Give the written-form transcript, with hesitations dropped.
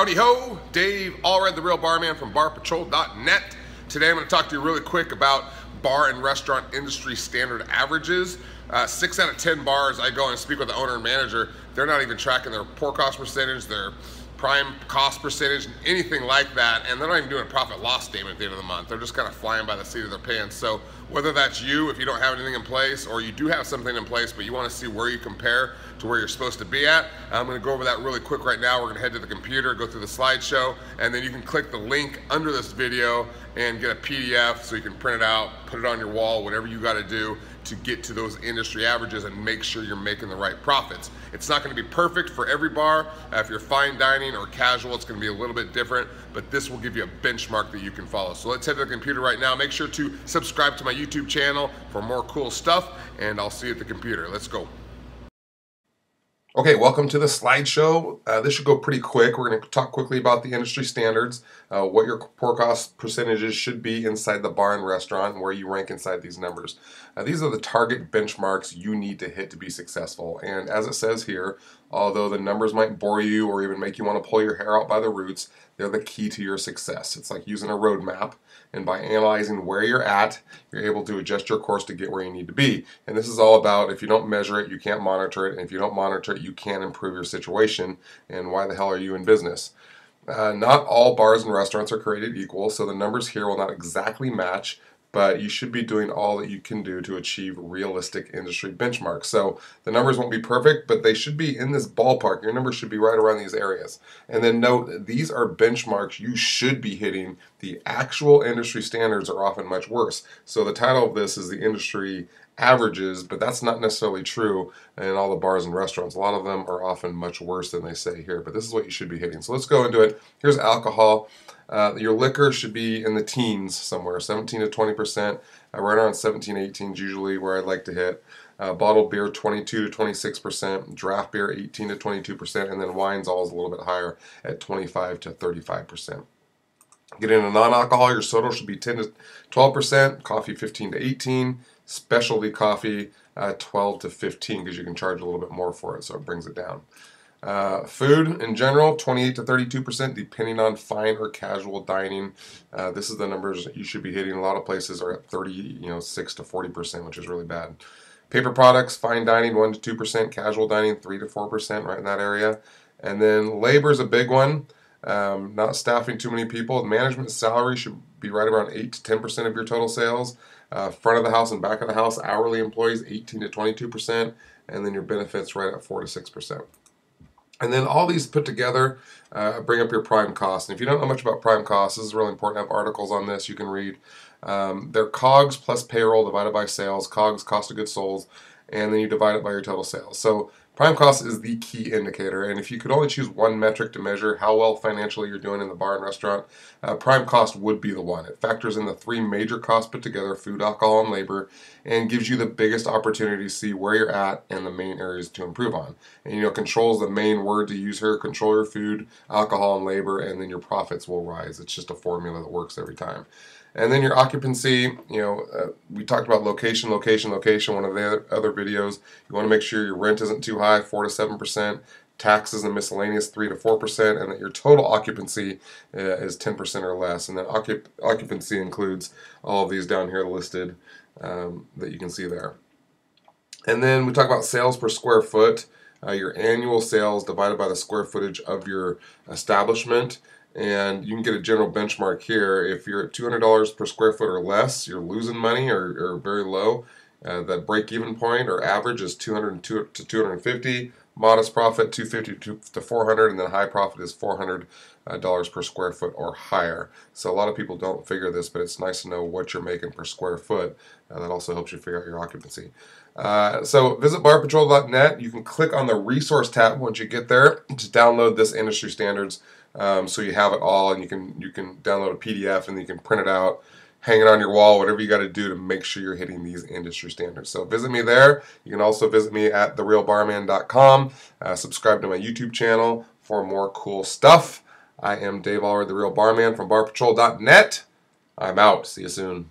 Howdy ho, Dave Allred, the real barman from barpatrol.net. Today I'm going to talk to you really quick about bar and restaurant industry standard averages. 6 out of 10 bars I go and speak with the owner and manager, they're not even tracking their pour cost percentage, their prime cost percentage, anything like that, and they're not even doing a profit loss statement at the end of the month. They're just kind of flying by the seat of their pants. So whether that's you, if you don't have anything in place, or you do have something in place but you want to see where you compare to where you're supposed to be at, I'm going to go over that really quick right now. We're going to head to the computer, go through the slideshow, and then you can click the link under this video and get a PDF so you can print it out, put it on your wall, whatever you got to do to get to those industry averages and make sure you're making the right profits. It's not going to be perfect for every bar. If you're fine dining or casual, it's going to be a little bit different, but this will give you a benchmark that you can follow. So let's head to the computer right now. Make sure to subscribe to my YouTube channel for more cool stuff, and I'll see you at the computer. Let's go. Okay, welcome to the slideshow. This should go pretty quick. We're going to talk quickly about the industry standards, what your pour cost percentages should be inside the bar and restaurant, and where you rank inside these numbers. These are the target benchmarks you need to hit to be successful. And as it says here, although the numbers might bore you or even make you want to pull your hair out by the roots, they're the key to your success. It's like using a roadmap, and by analyzing where you're at, you're able to adjust your course to get where you need to be. And this is all about, if you don't measure it, you can't monitor it, and if you don't monitor it, you can't improve your situation, and why the hell are you in business? Not all bars and restaurants are created equal, so the numbers here will not exactly match, but you should be doing all that you can do to achieve realistic industry benchmarks. So the numbers won't be perfect, but they should be in this ballpark. Your numbers should be right around these areas. And then note, these are benchmarks you should be hitting. The actual industry standards are often much worse. So the title of this is the industry averages, but that's not necessarily true in all the bars and restaurants. A lot of them are often much worse than they say here, but this is what you should be hitting. So let's go into it. Here's alcohol. Your liquor should be in the teens somewhere, 17 to 20%. Right around 17, 18 is usually where I'd like to hit. Bottled beer, 22 to 26%. Draft beer, 18 to 22%. And then wine's always a little bit higher at 25 to 35%. Get into non-alcohol, your soda should be 10 to 12%. Coffee, 15 to 18. Specialty coffee, 12 to 15, because you can charge a little bit more for it, so it brings it down. Food in general, 28 to 32%, depending on fine or casual dining. This is the numbers that you should be hitting. A lot of places are at 6 to 40%, which is really bad. Paper products, fine dining, 1 to 2%, casual dining, 3 to 4%, right in that area. And then labor is a big one. Not staffing too many people. Management salary should be right around 8 to 10% of your total sales. Front of the house and back of the house, hourly employees, 18 to 22%, and then your benefits right at 4 to 6%. And then all these put together bring up your prime costs. And if you don't know much about prime costs, this is really important. I have articles on this you can read. They're COGS plus payroll divided by sales. COGS, cost of goods sold, and then you divide it by your total sales. So prime cost is the key indicator, and if you could only choose one metric to measure how well financially you're doing in the bar and restaurant, prime cost would be the one. It factors in the three major costs put together, food, alcohol, and labor, and gives you the biggest opportunity to see where you're at and the main areas to improve on. And control is the main word to use here. Control your food, alcohol, and labor, and then your profits will rise. It's just a formula that works every time. And then your occupancy, we talked about location, one of the other videos. You want to make sure your rent isn't too high, 4 to 7%, taxes and miscellaneous, 3 to 4%, and that your total occupancy is 10% or less. And then occupancy includes all of these down here listed that you can see there. And then we talk about sales per square foot, your annual sales divided by the square footage of your establishment. And you can get a general benchmark here. If you're at $200 per square foot or less, you're losing money or very low. The break-even point or average is 200 to 250. Modest profit, 250 to 400, and then high profit is $400 per square foot or higher. So a lot of people don't figure this, but it's nice to know what you're making per square foot. That also helps you figure out your occupancy. So visit barpatrol.net. You can click on the resource tab once you get there to download this industry standards. So you have it all, and you can download a PDF, and you can print it out, hang it on your wall, whatever you got to do to make sure you're hitting these industry standards. So visit me there. You can also visit me at therealbarman.com. Subscribe to my YouTube channel for more cool stuff. I am Dave Allred, the Real Barman from barpatrol.net. I'm out. See you soon.